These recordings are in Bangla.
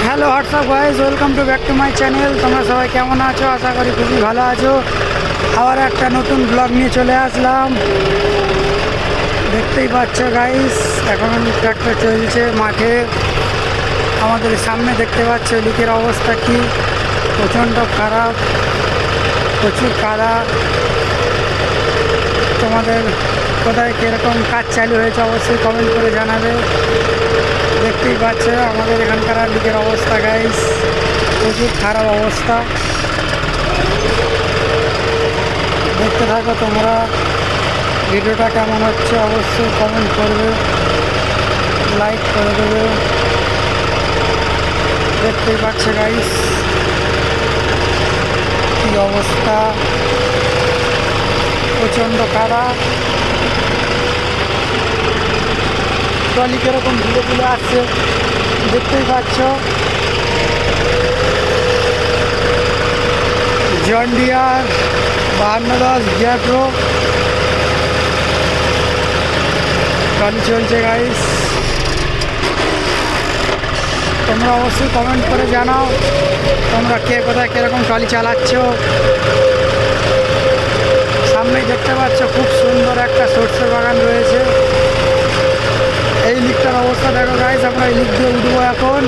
Hello WhatsApp guys, welcome to back to my channel. তোমরা সবাই কেমন আছো? আশা করি খুবই ভালো আছো। আবার একটা নতুন ব্লগ নিয়ে চলে আসলাম। দেখতেই পাচ্ছ গাইজ, এখন ট্রাক্টর চলছে মাঠে। আমাদের সামনে দেখতে পাচ্ছ লিকের অবস্থা কি, প্রচণ্ড খারাপ, প্রচুর কাদা। তোমাদের কোথায় কীরকম কাজ চালু হয়েছে অবশ্যই কমেন্ট করে জানাবে। দেখতেই পাচ্ছ আমাদের এখানকার দিকের অবস্থা গাইস, প্রচুর খারাপ অবস্থা। দেখতে থাকো তোমরা, ভিডিওটা কেমন হচ্ছে অবশ্যই কমেন্ট করবে, লাইক করে দেবে। দেখতেই পাচ্ছ গাইস কী অবস্থা, প্রচণ্ড খারাপ। ট্রলি কীরকম ধুলে ধুলে আসছে দেখতেই পাচ্ছ। John Deere 5210 gear pro trolley চলছে গাইস। তোমরা অবশ্যই কমেন্ট করে জানাও তোমরা কে কোথায় কীরকম ট্রলি চালাচ্ছ। সামনেই দেখতে পাচ্ছ খুব সুন্দর একটা সরষে বাগান রয়েছে। এই লিকটার অবস্থা দেখো গাইস, আমরা এই লিক দিয়ে উঠবো এখন।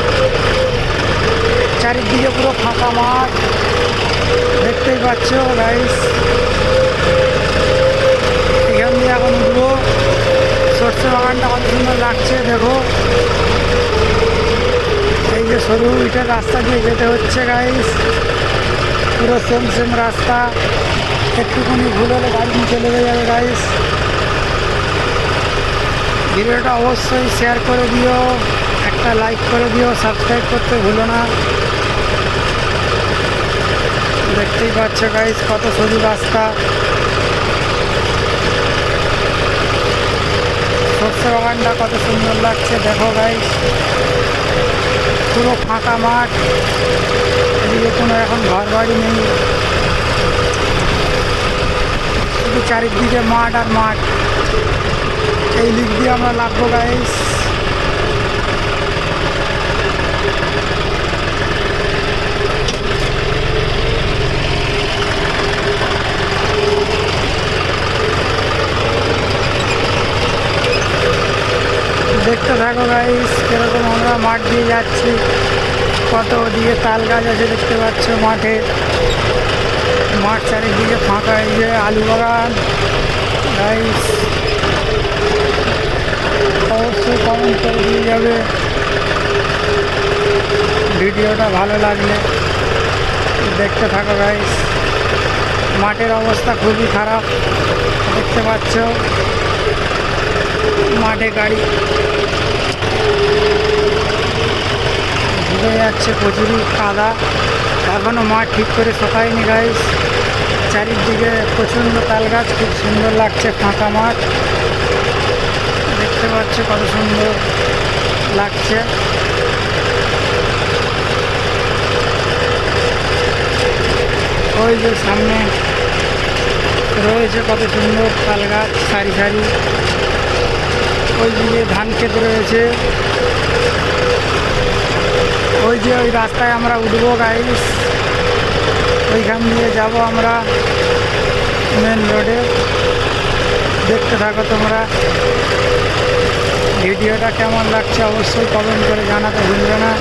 চারিদিকে পুরো ফাঁকা মাঠ দেখতেই পাচ্ছ গাইস। এখান দিয়ে এখন উঠবো। সরষে বাগানটা কত সুন্দর লাগছে দেখো। এই যে সরু ইটের রাস্তা দিয়ে যেতে হচ্ছে গাইস, পুরো সেম সেম রাস্তা। একটুখানি ভুল হলে গাড়ি নিয়ে চলে যাবে গাইস। ভিডিওটা অবশ্যই শেয়ার করে দিও, একটা লাইক করে দিও, সাবস্ক্রাইব করতে ভুলো না। দেখতেই পাচ্ছ গাইস কত সরু রাস্তা। সরষে বাগানটা কত সুন্দর লাগছে দেখো গাইস, পুরো ফাঁকা মাঠ। এদিকে কোনো এখন ঘর বাড়ি নেই, শুধু চারিদিকে মাঠ আর মাঠ। এই লিক দিয়ে আমরা লাগবো গাইস। দেখতে থাকো গাইস কিরকম আমরা মাঠ দিয়ে যাচ্ছি। কত ওদিকে তাল গাছ আছে দেখতে পাচ্ছ মাঠে। মাঠ চারিদিকে ফাঁকা, এই যে আলু বাগান গাইস। অবশ্যই কমেন্ট করে দিয়ে যাবে ভিডিওটা ভালো লাগলে। দেখতে থাকো গাইস, মাঠের অবস্থা খুবই খারাপ দেখতে পাচ্ছ। মাঠে গাড়ি ধুয়ে যাচ্ছে, প্রচুরই কাদা। এখনও মাঠ ঠিক করে শোকায়নি গাইস। চারিদিকে প্রচণ্ড তাল গাছ, খুব সুন্দর লাগছে ফাঁকা মাঠ। দেখতে পাচ্ছ কত সুন্দর লাগছে। ওই যে সামনে রয়েছে কত সুন্দর তাল গাছ সারি সারি। ওই দিকে ধান ক্ষেত রয়েছে। ওই যে ওই রাস্তায় আমরা উঠবো গাইস, ওইখান দিয়ে যাব আমরা মেন রোডে। দেখতে থাকো তোমরা, ভিডিওটা কেমন লাগছে অবশ্যই কমেন্ট করে জানাতে ভুলবে না।